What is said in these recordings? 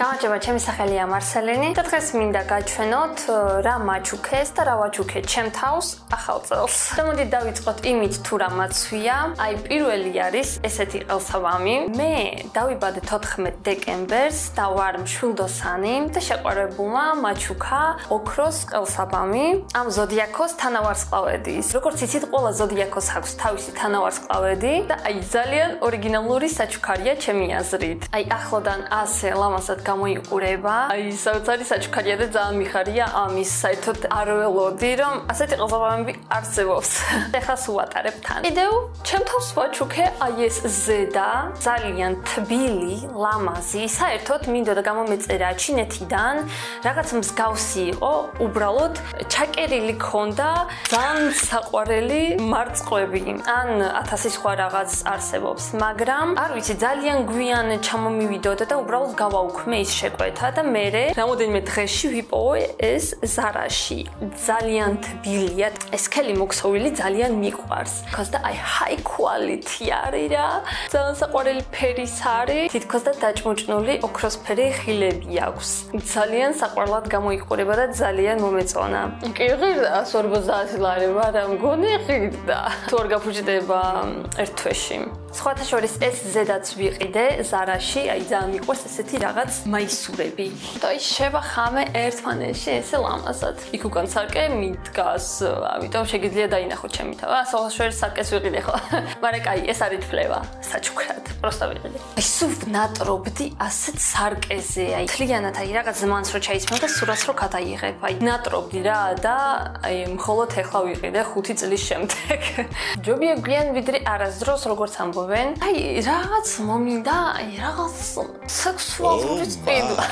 გამარჯობა, ჩემი სახელია მარსელინი. და დღეს მინდა გაჩვენოთ რა მაჩუქეს და რა ვაჩუქეთ ჩემ თავს ახალ წელს. და მოდით დავიწყოთ იმით თუ რა მაცვია. აი პირველი არის ესეთი ყელსაბამი. მე დავიბადე 14 დეკემბერს და ვარ მშვილდოსანი და შეყვარებულმა მაჩუქა ოქროს ყელსაბამი ამ ზოდიაქოს თანავარსკვლავედის. როგორც იცით, ყველა ზოდიაქოს აქვს თავისი თანავარსკვლავედი და აი ძალიან ორიგინალური საჩუქარია ჩემი აზრით. აი ახლოდან ასე ლამაზად გამოიყურება. აი საოცარი საჩუქარია და ძალიან მიხარია ამის. საერთოდ არ ველოდი რომ ასეთი ყელსაბამები არსებობს. ეხლა სუატარებ თან. კიდევ ჩემ თავს ვაჩუქე აი ეს ზედა ძალიან თბილი, ლამაზი. საერთოდ მინდოდა გამომეწერა ჩინეთიდან რაღაც მსგავსი იყო, უბრალოდ ჩაკერილი ქონდა ძალიან საყვარელი მარწყვები. ან 1000 სხვა რაღაც არსებობს, მაგრამ არ ვიცი, ძალიან გვიან ჩამომივიდოდა და უბრალოდ გავაუქმე ის შეკვეთა და მე რამოდენიმე დღეში ვიპოვე ეს ზარაში. ძალიან თბილია. ეს ქელი მოქსოვილი ძალიან მიყვარს. because და აი high quality არის რა. ძალიან საყვარელი ფერის არის. თითქოს და დაჭმუჭნული ოქროსფერი ხილები აქვს. ძალიან საყვარლად გამოიყურება და ძალიან მომეწონა. კი ღირდა 150 ლარი, მაგრამ მგონი ღირდა. თუ არ გაფუჭდება ერთ თვეში. სხვათა შორის ეს ზედაც ვიყიდე ზარაში, აი ძალიან მიყვარს ესეთი რაღაც მაისურები. და ის შევახამე ერთმანეთში ესე ლამაზად. იქ უკან სარკე მიდგას, ამიტომ შეგიძლია დაინახოთ ჩემი თავი. სხვათა შორის სარკეს ვიყიდე ხო. მაგრამ კაი, ეს არის თვლევა საჩუქრად. პროსტა ვიყიდე. აი სულ ნატრობდი ასეთ სარკეზე, აი თლიანად აი რაღაც ზმანს რო ჩაისმევ და სურათს რო გადაიღებ. აი ნატრობდი რა და აი მხოლოდ ეხლა ვიყიდე 5 წლის შემდეგ. ჯობია გვიან ვიდრე არასდროს როგორც ამბობ აი რაღაც მომინდა, აი რაღაც სექსუალური წვიმა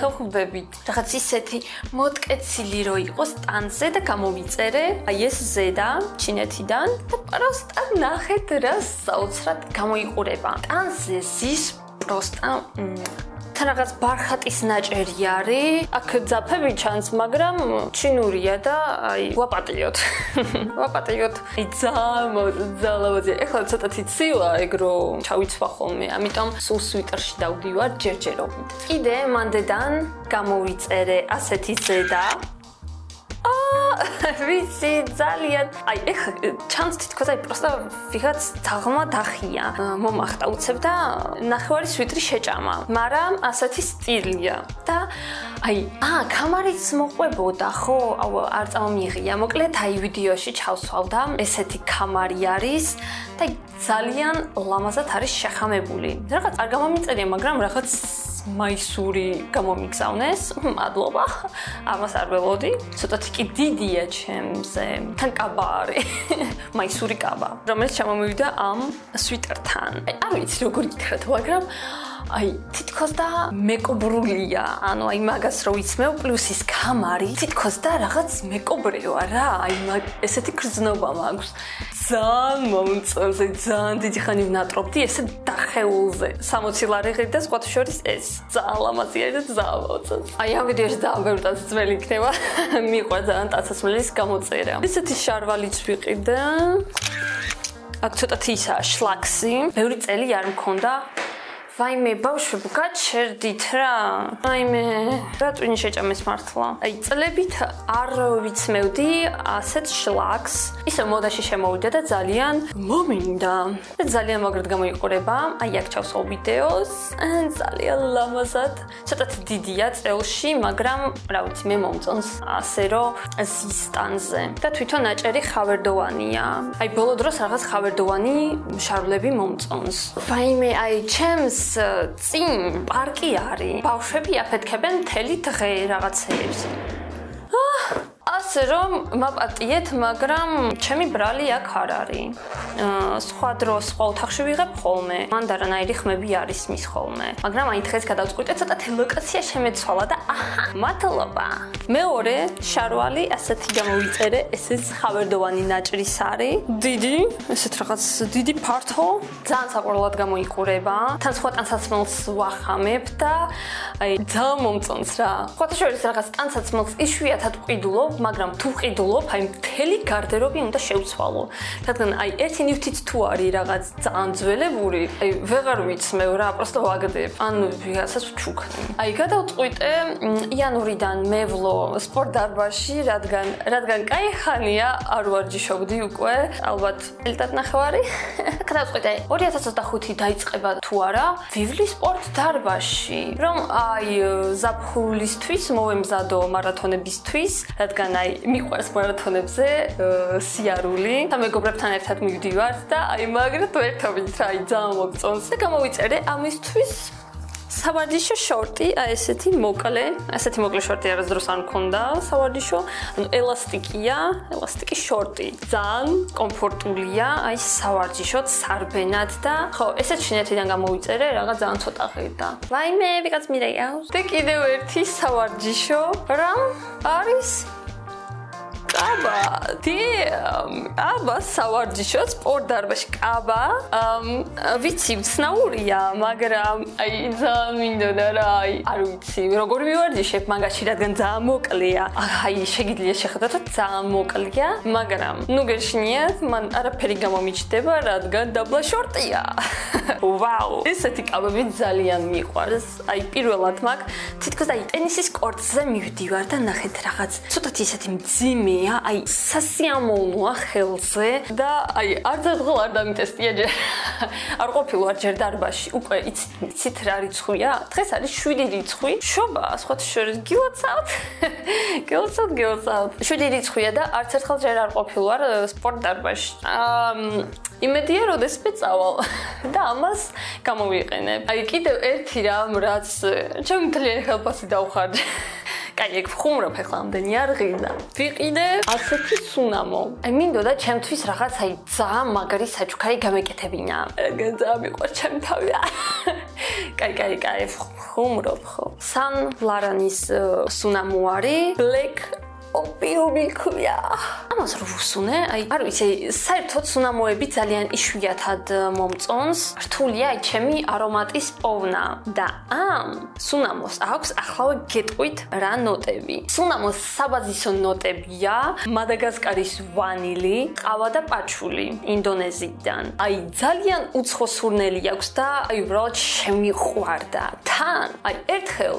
ხხდებით. რაღაც ისეთი მოტკეცილი რო იყოს ტანზე და გამომიწერე, აი ეს ზედა ჩინეთიდან და პროსტა ნახეთ რა საოცრად გამოიყურება. ტანზე ზის პროსტა თან რაღაც ბარხატის ნაჭერი არის. აქ ძაფები ჩანს, მაგრამ ჩინურია და აი ვაპატიოთ. ვაპატიოთ. აი ძალიან ლამაზია. ეხლა ცოტათი ცილა ეგ რო ჩავიცვა ხოლმე, ამიტომ სულ სვიტერში დავდივარ ჯერჯერობით. კიდე მანდედან გამოვიწერე ასეთი ზედა. ვიცი ძალიან აი ეხლა ჩანს თითქოს აი პროსტა ვიღაც თაღმა დახია მომახტა უცებ და ნახევარი სვიტრი შეჭამა მაგრამ ასეთი სტილია და აი კამარიც მოყვებოდა ხო არ წამომიღია მოკლედ აი ვიდეოში ჩავსვავდა ესეთი კამარი არის და ძალიან ლამაზად არის შეხამებული რაღაც არ გამომიწერია მაგრამ რაღაც მაისური გამომიგზავნეს. მადლობა. ამას არ ველოდი. ცოტათი კი დიდია ჩემზე. თან კაბა არის. მაისური კაბა, რომელიც ჩამომივიდა ამ სვიტერთან. არ ვიცი როგორ ითხრათ, მაგრამ აი თითქოს და მეკობრულია. ანუ აი მაგას რო იცმევ, პლუს ის კამარი, თითქოს და რაღაც მეკობრევა რა. აი ესეთი გრძნობა მაქვს. ძალიან მომწონს, ძალიან დიდი ხანი ვნატრობდი ესე დახეულზე. 60 ლარი ღირდა სხვათა შორის ეს. ძალიან ლამაზია და ძალიან მომწონს. აი ამ ვიდეოში ძალიან ბევრი ტაცმელი იქნება. მიყვარს ძალიან ტაცმელის გამოწერა. ესეთი შარვალიც ვიყიდე. აქ ცოტათი ისაა შლაქსი. ბევრი წელი არ მქონდა. ვაიმე ბავშვები გაჩერდით რა. ვაიმე რა ტვინი შეჭამეს მართლა. აი წლებით არ ვიცმევდი ასეთ შლაკს. ისე მოდაში შემოვიდა და ძალიან მომინდა. და ძალიან მაგრად გამოიყურება. აი აქ ჩავსვავ ვიდეოს. ძალიან ლამაზად. ცოტათი დიდია წელში, მაგრამ რა ვიცი მე მომწონს ასე რომ ზისტანზე. და თვითონ ნაჭერი ხავერდოვანია. აი ბოლო დროს რაღაც ხავერდოვანი შარვლები მომწონს. ვაიმე აი ჩემს წინ პარკი არის. ბავშვები აფეთქებენ მთელი დღე რაღაცეებს. ასე რომ მაპატიეთ, მაგრამ ჩემი ბრალი აქ არ არის. სხვა დროს სხვა ოთახში ვიღებ ხოლმე. მანდარანაირი ხმები არის მის ხოლმე. მაგრამ აი დღეს გადავწყვიტე ცოტათი ლოკაცია შემეცვალა და მადლობა. მეორე შარვალი ასეთი გამოვიწერე, ესეც ხავერდოვანი ნაჭრის არის. დიდი, ესეთ რაღაც დიდი ფართო, ძალიან საყვარლად გამოიყურება. თან სხვა ტანსაცმელს ვახამებ და აი ძალიან მომწონს რა. სხვათა შორის რაღაც ტანსაცმელს იშვიათად ვყიდულობ, მაგრამ თუ ვყიდულობ, აი მთელი გარდერობი უნდა შევცვალო. რადგან აი ერთი ნივთიც თუ არის რაღაც ძალიან ძველებური, აი ვეღარ ვიცმევ რა, просто ვაგდებ. ანუ ვიღაცას ვჩუქნი. აი გადავწყვიტე იანვრიდან მევლო სპორტ დარბაზში, რადგან კაი ხანია არ ვარჯიშობდი უკვე, ალბათ ელტად ნახევარი. გადავწყვიტე 2025 დაიწყება თუ არა, ვივლი სპორტ დარბაზში, რომ აი ზაფხულისთვის მოვემზადო მარათონებისთვის, რადგან აი მიყვარს მარათონებზე სიარული. და მეგობრებთან ერთად მივდივართ და აი მაგრად ვერთობით რა, აი ძალიან მოგწონს. და გამოვიწერე ამისთვის სავარჯიშო შორტი, აი ესეთი მოკლე შორტი არასდროს არ მქონდა სავარჯიშო, ანუ ელასტიკი შორტი. ძალიან კომფორტულია, აი სავარჯიშოდ, სარბენად და ხო, ესეც შინეთიდან გამოვიწერე, რაღაც ძალიან ცოტა ღირდა. ვაიმე, ვიღაც მირეავს. და კიდევ ერთი სავარჯიშო, რამ არის აბა სავარჯიშო სპორტ დარბაზში კაბა ვიცი ცნაურია მაგრამ აი ძალიან მინდოდა რა აი არ ვიცი როგორ მივარჯიშებ მაგაში რადგან ძალიან მოკლეა აი შეგიძლია შეხედოთ რომ ძალიან მოკლეა მაგრამ ნუ გეშინიათ მან არაფერი გამომიჩნდება რადგან დაბლა შორტია ვაუ ესეთი კაბები ძალიან მიყვარს აი პირველად მაგ თითქოს აი ტენისის კორტზე მივდივარ და ნახეთ რაღაც ცოტათი ისეთი მძიმე აი სასიამოვნოა ხელზე და აი არც ერთხელ არ დამიტესტია ჯერ არ ყოფილვარ ჯერ დარბაზში უკვე იცით რა რიცხვია დღეს არის 7 რიცხვი შობა სხვათა შორის გილოცავთ 7 რიცხვია და არც ერთხელ ჯერ არ ყოფილვარ სპორტ დარბაზში იმედია როდეს მეწავალ და ამას გამოვიყენებ აი კიდევ ერთი რამ რაც ჩემ მთლიანი ხელფასი დავხარჯე კაი, ეგ ვხუმრობ ახლა ამდენი არ ღირდა. ვიყიდე ასეთი სუნამო. აი მინდოდა ჩემთვის რაღაც აი ძალიან მაგარი საჩუქარი გამეკეთებინა. ძალიან მიყვარს ჩემ თავი. კაი, ვხუმრობ ხო. სან ლარანის სუნამო არის, Black ოპიუმი ქვია. ამას რო ვუსუნე, აი არ ვიცი, საერთოდ სუნამოები ძალიან იშვიათად მომწონს. რთულია აი ჩემი არომატის პოვნა და ამ სუნამოს აქვს ახლავე გეტყვით რა ნოტები. სუნამოს საბაზისო ნოტებია მადაგასკარის ვანილი, ყავა და პაჩული ინდონეზიიდან. აი ძალიან უცხო სურნელი აქვს და აი უბრალოდ შემიყვარდა. თან აი ერთხელ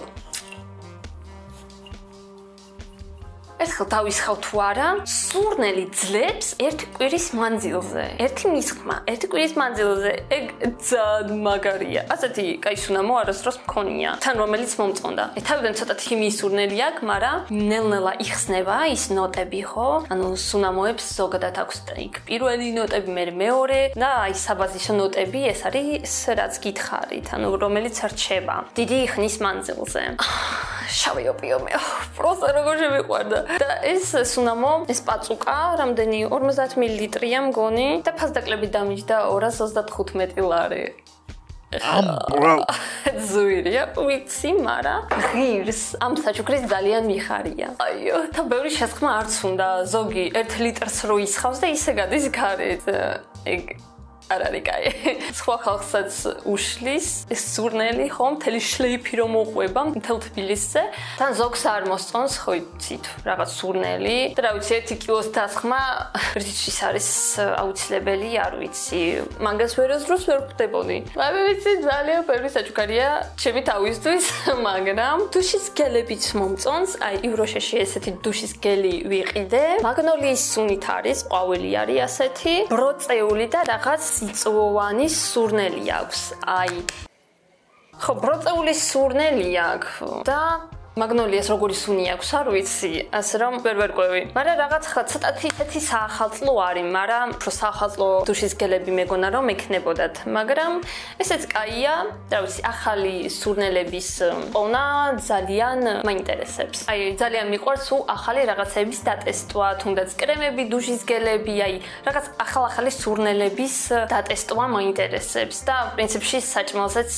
დავისხავ თუ არა, სურნელი ძლებს ერთი კვირის მანძილზე. ერთი მისხმა, ერთი კვირის მანძილზე. ეგ ძალიან მაგარია. ასეთი კაი სუნამო არასდროს მქონია. თან რომელიც მომწონდა. თავიდან ცოტა ჰიმიის სურნელი აქვს, მაგრამ ნელ-ნელა იხსნება ის ნოტები, ხო? ანუ სუნამოებს ზოგადად აქვს იქ პირველი ნოტები, მე მეორე და აი საბაზისო ნოტები, ეს არის რაც გითხარით, ანუ რომელიც რჩება დიდი ხნის მანძილზე. შავი ოპიუმი. პროსტა როგორ შემიყვარდა. და ეს სუნამო, ეს პაწუკა, რამდენი 50 მილilitrია მგონი და ფასდაკლებით დამიჯდა 235 ლარი. ზუირია, ვიცი, მაგრამ ღირს ამ საჩუქრის ძალიან მიხარია. აიო, და ბევრი შესხმა არც უნდა, ზოგი 1 ლიტრს რო ისხავს და ისე გადის გარეთ. ეგ არ არის კაი. სხვა ხალხსაც უშლის ეს სურნელი, ხო, მთელი შლეიფი რომ მოყვება მთელ თბილისზე. თან ზოგს არ მოსწონს, ხო იცით, რაღაც სურნელი. და რა ვიცი, 1 კილოს დასხმა რითიც არის აუცილებელი, არ ვიცი. მაგას ვერასდროს ვერ ვხვდებოდი. მე ვიცი, ძალიან ბევრი საჩუქარია ჩემი თავისთვის, მაგრამ დუშის გელებიც მომწონს. აი, ივროშეში ესეთი დუშის გელი ვიყიდე. მაგნოლიის სუნით არის, ყვავილი არის ასეთი, ბროწეული და რაღაც წიწვოვანი სურნელი აქვს. აი. ხო, ბროწეული სურნელი აქვს და მაგნოლიას როგორი სუნი აქვს, არ ვიცი, ასე რომ ვერ ყვევი. მაგრამ რაღაც ხა ცოტათი ისეთი საახალწლო არის, მაგრამ უფრო საახალწლო დუშის გელები მეგონა რომ ექნებოდათ, მაგრამ ესეც კაია, რა ვიცი, ახალი სურნელების პოვნა ძალიან მაინტერესებს. აი, ძალიან მიყვარს უ ახალი რაღაცების დატესტვა, თუნდაც კრემები, დუშის გელები, აი, რაღაც ახალ-ახალი სურნელების დატესტვა მაინტერესებს და პრინციპში საჭმელზეც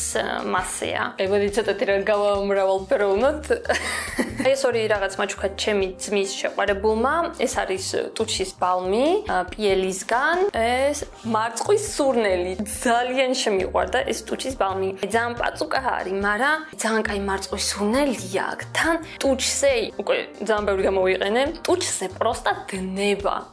მასეა. ეგ მოდი ცოტათი რა გავამრავალფეროვნოთ. აი ეს ორი რაღაც მაჩუქა ჩემი ძმის შეყვარებულმა, ეს არის ტუჩის ბალმი, პიელისგან, ეს მარწყვის სურნელი. ძალიან შემიყვარდა ეს ტუჩის ბალმი. ძალიან პაწუკა არის, მაგრამ ძალიან კაი მარწყვის სურნელია აქ. თან ტუჩზე უკვე ძალიან ბევრი გამოვიყენე. ტუჩზე პროსტა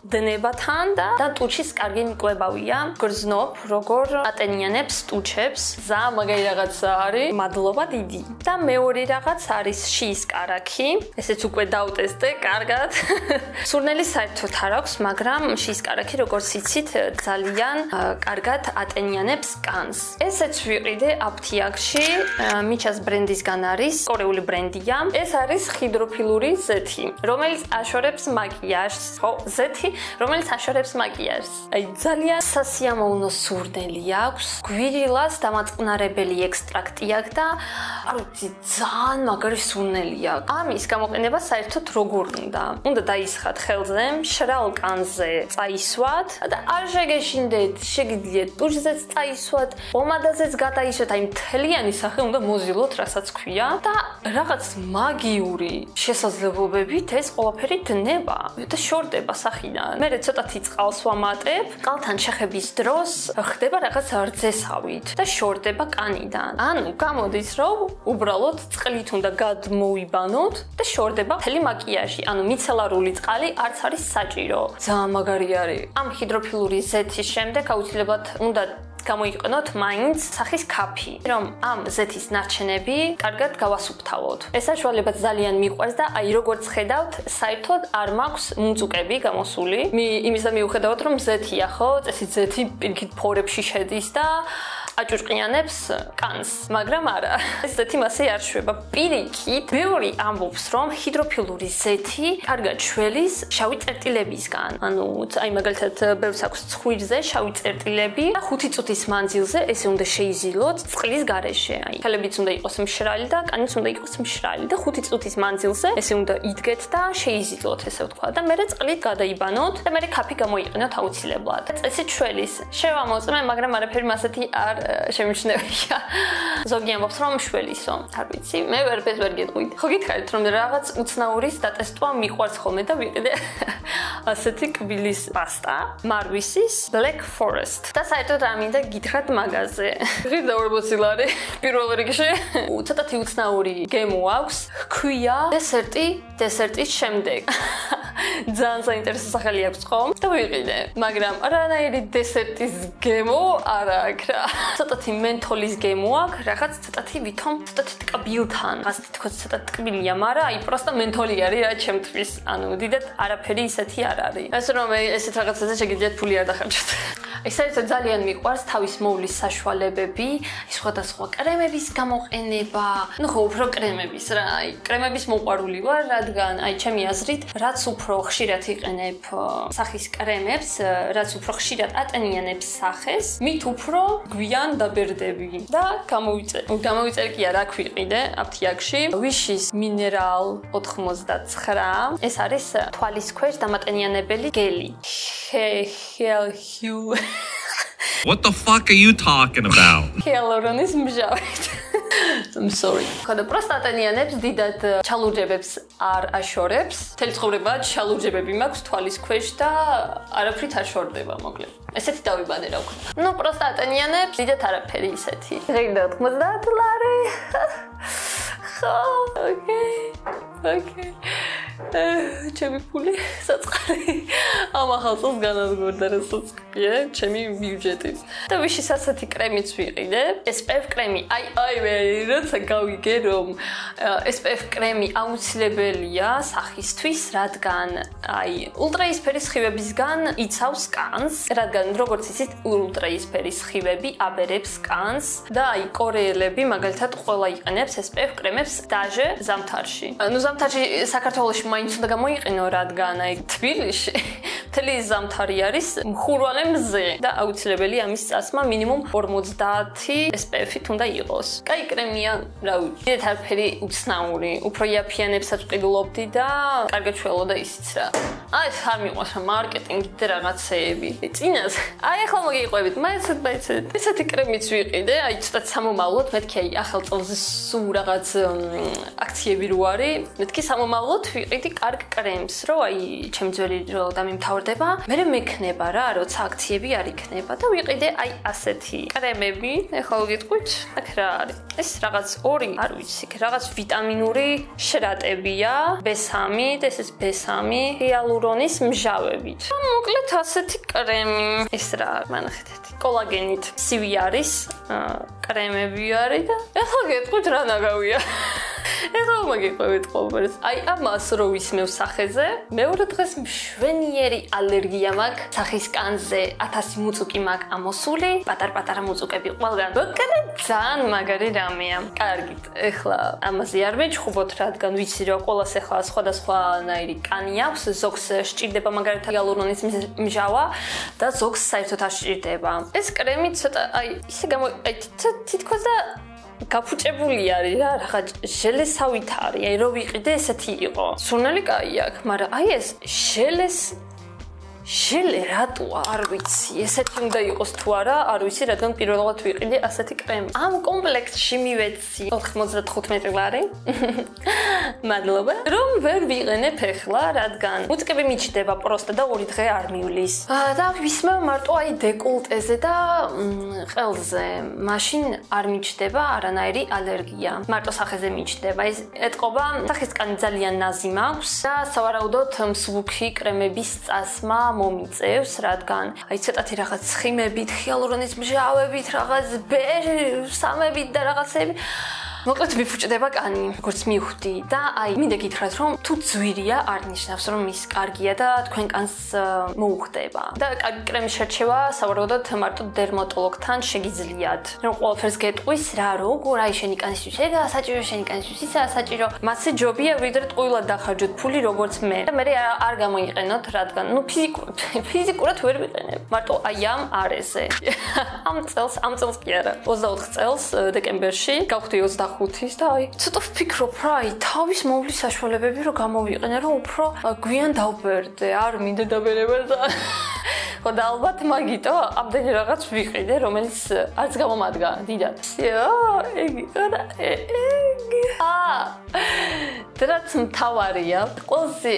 დნება თან და ტუჩის კარგი მკლებავია. გრძნობ როგორ ატენიანებს ტუჩებს. ძალიან მაგარი რაღაცა არის. მადლობა დიდი. და მეორე რაღაც არის შიის კარაქი. ესეც უკვე დავტესტე კარგად. სურნელი საერთოდ არ აქვს, მაგრამ შიის კარაქი როგორც იცით ძალიან კარგად ატენიანებს კანს. ესეც ვიყიდე აფთიაქში, მიჩას ბრენდისგან არის, კორეული ბრენდია. ეს არის ჰიდროფილური ზეთი, რომელიც აშორებს მაკიაჟს, ხო, ზეთი, რომელიც აშორებს მაკიაჟს. აი ძალიან სასიამოვნო სურნელი აქვს, გვირილას დამაწყნარებელი ექსტრაქტი აქვს და არ ვიცი, ძალიან მაგარი სურნელია. ამის გამოყენება საერთოდ როგორ უნდა? უნდა დაისხათ ხელზე, მშრალ კანზე წაისვათ და არ შეგეშინდეთ, შეგიძლიათ ტუჩზეც წაისვათ, პომადაზეც გადაისვათ, აი მთლიანი სახე უნდა მოზილოთ, რასაც ქვია და რაღაც მაგიური შესაძლებლობებით ეს ყველაფერი დნება და შორდება სახიდან. მე ცოტათი წყალს ვამატებ, წყალთან შეხების დროს ხდება რაღაც რძესავით და შორდება კანიდან. ანუ გამოდის რომ უბრალოდ წყლით უნდა გადმოიბანოთ და შორდება მთელი მაკიაჟი. ანუ მიცელარული წყალი არც არის საჭირო. ძალიან მაგარი არის. ამ ჰიდროფილური ზეთის შემდეგ აუცილებლად უნდა გამოიყენოთ მაინც სახის კაფი, რომ ამ ზეთის ნარჩენები კარგად გავასუფთავოთ. ეს საშუალება ძალიან მიყვარს და აი როგორც ხედავთ, საერთოდ არ მაქვს მუწუკები გამოსული. იმისა მიუხედავად რომ ზეთია, ხო, წესით ზეთი პირიქით ფორებში შედის და აჭურყიანებს კანს, მაგრამ არა. ეს ზეთი მასე არ შვება. პირიქით, ბევრი ამბობს, რომ ჰიდროფილური ზეთი კარგად შველის შავი წერტილებისგან. ანუ აი მაგალითად ბევრს აქვს ცხვირზე შავი წერტილები და 5 წუთის მანძილზე ესე უნდა შეიზილოთ წყლის გარეშე. აი, ხელებიც უნდა იყოს მშრალი და კანიც უნდა იყოს მშრალი და 5 წუთის მანძილზე ესე უნდა იდგეთ და შეიზილოთ, ესე ვთქვა. და მერე წყლით გადაიბანოთ და მერე კაფი გამოიყენოთ აუცილებლად. წესით შველის შევამოწმე, მაგრამ არაფერი მასეთი არ შემიჩნევია. ზოგი ამბობს რომ შველისო, არ ვიცი, მე ვერ გეტყვით. ხო გითხარით რომ რაღაც უცნაურის დატესტვა მიყვარს ხოლმე და ვიყიდე ასეთი კბილის პასტა, მარვისის Black Forest. და საერთოდ რა მინდა გითხრათ მაგაზე. ღირდა 40 ლარი პირველ რიგში. ცოტათი უცნაური გემო აქვს, ჰქვია დესერტის შემდეგ. ძალიან საინტერესო სახელი აქვს ხო? და ვიყიდე, მაგრამ არანაირი დესერტის გემო არ აქვს რა. ცოტათი მენთოლის გემო აქვს, რაღაც ცოტათი ვითომ ცოტათი ტკბილთან. გასი თქოს ცოტა ტკბილია, მაგრამ აი პროსტა მენთოლი არის რა ჩემთვის. ანუ დიდად არაფერი ისეთი არ არის. ასე რომ ესეთ რაღაცაზე შეგიძლიათ ფული არ დახარჯოთ. აი საერთოდ ძალიან მიყვარს თავის მოვლის საშუალებები, სხვადასხვა კრემების გამოყენება. ნუ ხო, უფრო კრემების რა, აი კრემების მოყვარული ვარ, რადგან აი ჩემი აზრით, რაც უფრო ხშირად იყენებ სახის კრემებს, რაც უფრო ხშირად ატენიანებს სახეს, მით უფრო გვიან დაბერდები და გამოვიწერ კი არა ქვიყიდე აფთიაქში ვიშის მინერალ 89. ეს არის თვალის ქვეშ დამატენიანებელი გელი. What the fuck are you talking about? ჰიალურონის მჟავით. I'm sorry. ხოდა პროსტა ატენიანებს დიდად ჩალურჯებებს არ აშორებს. მთელი ცხოვრება ჩალურჯებები მაქვს თვალის ქვეშ და არაფრით არ შორდება, მოკლედ. ესეთი დავიბანე რა ვქნა. ნუ პროსტა ატენიანებს დიდად არაფერი ისეთი. ღირდა 90 ლარი. ხო, ოკეი. ჩემი ფული საწყარი ამ ახალ წელს განადგურდა რასაც ქვია ჩემი ბიუჯეტი და ვიშის ასეთი კრემიც ვიყიდე SPF კრემი აი მე როცა გავიგე რომ SPF კრემი აუცილებელია სახისთვის რადგან აი ულტრაისფერი სხივებისგან იცავს კანს რადგან როგორც იცით ულტრაისფერი სხივები აბერებს კანს და აი კორეელები მაგალითად ყველა იყენებს SPF კრემებს დაჟე ზამთარში ნუ ზამთარში საქართველოში მაინც უნდა გამოიყენო რადგან აი თბილისში მთელი ზამთარი არის მხურვალე მზე და აუცილებელი ამის წასმა მინიმუმ 50 SPF-ით უნდა იყოს. კაი კრემია, რა ვიცი, დიდ არაფერი უცნაური, უფრო იაფიანებსაც ვყიდულობდი და კარგად შველოდა ისიც რა. აი, არ მიყვარს რა მარკეტინგი და რაღაცეები. წინას, აი ახლა მოგიყვებით, მაიცეთ. ესეთი კრემიც ვიყიდე, აი ცოტა სამომავლოდ, მეთქი აი ახალ წელზე სულ რაღაც აქციები რო არის, მეთქი სამომავლოდ ვიყიდი კარგ კრემს, რომ აი ჩემი ძველი დრო დამიმთავრდება. მე მექნება რა, როცა აქციები არ იქნება და ვიყიდე აი ასეთი კრემები. ეხლა ვიგიტყვით, აქ რა არის? ეს რაღაც ორი, არ ვიცი, რაღაც ვიტამინური შრატებია, B3 და ეს B3 ჰიალურონის მჟავებით. მოკლედ ასეთი კრემი. ეს რა, მანახეთ, კოლაგენით ცივი არის, კრემები არის და ეხლა გეტყვით რა ნაგავია. ეხლა მოგიყვებით ყოველს. აი ამას რო ვისმევ სახეზე, მეორე დღეს მშვენიერი ალერგია მაქვს სახის კანზე, 1000 მუწუკი მაქვს ამოსული, პატარ-პატარა მუწუკები ყველგან. მოკლედ ძალიან მაგარი რამეა. კარგით, ეხლა ამაზე არ მეჩხუბოთ, რადგან ვიცი რომ ყველას ეხლა სხვადასხვანაირი კანი აქვს, ზოგს სჭირდება მაგალითად ჰიალურონის მჟავა და ზოგს საერთოდ არ სჭირდება. ეს კრემი ცოტა აი ისე აი თითქოს და გაფუჭებული არის რა, რაღაც ჟელესავით არის. აი რო ვიყიდე ესეთი იყო. სურნელი კაი აქვს, მაგრამ აი ეს ჟელე რატოა არ ვიცი. ესეთი უნდა იყოს თუ არა, არ ვიცი, რადგან პირველად ვიყიდე ასეთი კრემი. ამ კომპლექტში მივეცი 95 ლარი. მადლობა. რომ ვერ ვიყენებ ეხლა, რადგან მუწკები მიჩდება პროსტა და 2 დღე არ მივლის. და ვისმევ მარტო აი დეკოლტეზე და ყელზე. მაშინ არ მიჩდება არანაირი ალერგია. მარტო სახეზე მიჩდება. ეს ეტყობა სახის კანი ძალიან ნაზი მაქვს და სავარაუდოდ მსუბუქი კრემების წასმა მომიწევს, რადგან აი ცოტათი რაღაც ცხიმებით, ჰიალურონის მჟავებით, რაღაც B3-ებით და რაღაცები მოკლედ მიფუჭდება კანი, როგორც მივხვდი და აი მინდა გითხრათ რომ თუ ძვირია არ ნიშნავს რომ ის კარგია და თქვენ კანს მოუხდება. და კარგი კრემის შერჩევა სავარაუდოდ მარტო დერმატოლოგთან შეგიძლიათ. რომ ყველაფერს გეტყვის რა როგორ აი შენი კანისთვის ეგა საჭირო შენი კანისთვის ისა საჭირო. მასე ჯობია ვიდრე ტყუილად დახარჯოთ ფული როგორც მე. და მე არ გამოიყენოთ რადგან ნუ ფიზიკურად ვერ ვიყენებ. მარტო აი ამ არეზე. ამ წელს კი არა. 24 წელს დეკემბერში გავხდი 25-ის და აი ცოტა ვფიქრობ რა აი თავის მოვლის საშუალებები რომ გამოვიყენე რომ უფრო გვიან დავბერდე არ მინდა დაბერება და ხო და ალბათ მაგიტო ამდენი რაღაც ვიყიდე რომელიც არც გამომადგა დიდად ეგი დრაც მთავარია ყველაზე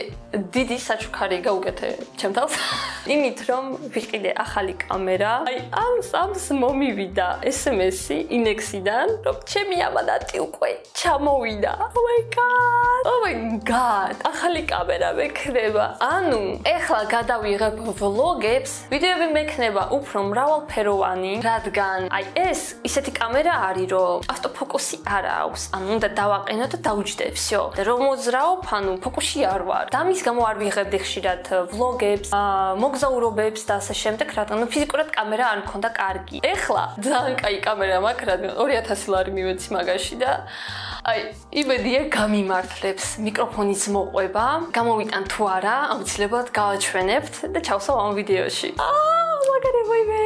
დიდი საჩუქარი გაუკეთე ჩემთავს იმით რომ ვიყიდე ახალი კამერა აი ამს მომივიდა SMS-ი ინექსიდან რომ ჩემი ამანატი უკვე ჩამოვიდა oh my god ახალი კამერა მექნება ანუ ეხლა გადავიღებ ვლოგებს ვიდეოები მექნება უფრო მრავალფეროვანი რადგან აი ეს ისეთი კამერა არის რომ ავტოფოკუსი არ აქვს ანუ უნდა დავაყენო და დავუჯდე всё და რომ მოძრაობ ანუ ფოკუსში არ ვარ და ამის გამო არ ვიღებდი ხშირად ვლოგებს მოგზაურობებს და ასე შემდეგ რადგან ფიზიკურად კამერა არ მქონდა კარგი ეხლა ძალიან კაი კამერა მაქვს რადგან 2000 ლარი მივეცი მაგაში და აი იმედია გამიმართლებს მიკროფონის მოყვება გამოვიტან თუ არა აუცილებლად გავაჩვენებთ და ჩავსავ ამ ვიდეოში მაგარი ვაიმე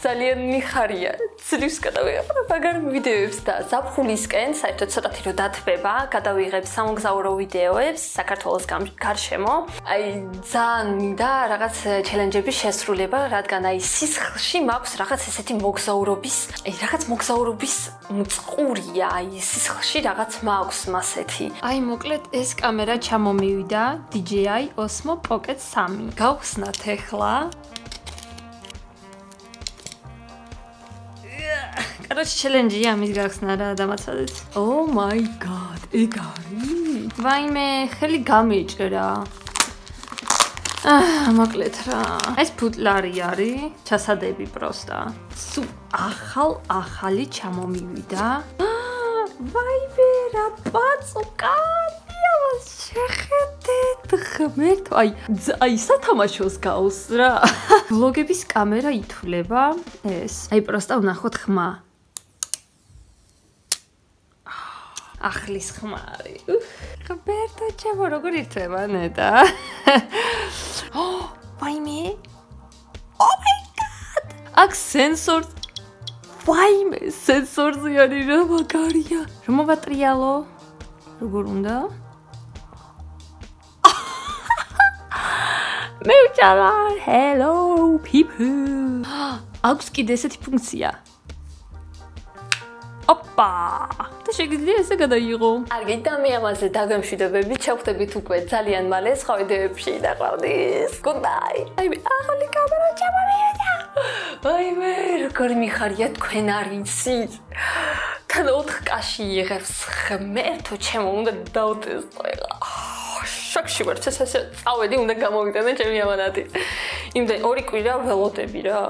ძალიან მიხარია ცრივის გადავიღებ მაგარ ვიდეოებს და ზაფხულისკენ საერთოდ ცოტათი რომ დათბება გადავიღებ სამოგზაურო ვიდეოებს საქართველოს გარშემო აი ძალიან მინდა რაღაც ჩელენჯების შესრულება რადგან აი სისხლში მაქვს რაღაც ესეთი მოგზაურობის მწყურია აი სისხლში რაღაც მაქვს მასეთი აი მოკლედ ეს კამერა ჩამომივიდა DJI Osmo Pocket 3 გავხსნათ ახლა короче challenge-ია ამის გახსნა რა დამაცადეთ. Oh my god, ეგ არის. ვაიმე, ხელი გამეჭრა. მოკლედ რა. ეს ფუტლარი არის, ჩასადები პროსტა. სუ ახალი ჩამომივიდა. ვაიმე, რა პაწუკანია, შეხედეთ ღმერთო. აი სათამაშოს გავს რა. ვლოგების კამერა ითვლება ეს. აი პროსტა ვნახოთ ხმა. ახლის ხმარი. Roberto, ჩემო, როგორ ირთვება ნეტა? ვაიმე. Oh my god! აქ სენსორს. ვაიმე, სენსორზე არის რა მაგარია. რომ მოვატრიალო? როგორ უნდა? მე ვჭალა. Hello people. აქვს კიდე ესეთი ფუნქცია. Опа! და შეგიძლია ესე გადაიღო. კარგი, და მე ამაზე დაგემშვიდობები, ჩავხვდებით უკვე ძალიან მალე სხვა ვიდეოებში და ყავდის. Goodbye. აი მე ახალი კამერა ჩამოვიდა. აი მე როგორ მიხარია თქვენ არიცით. თან 4K-ში იღებს ღმერთო ჩემო, უნდა დავტესტო ეხლა. შოქში ვარ, წავედი, უნდა გამოვიტანე ჩემი ამანატი. იმდენ 2 კვირა ველოდები რა.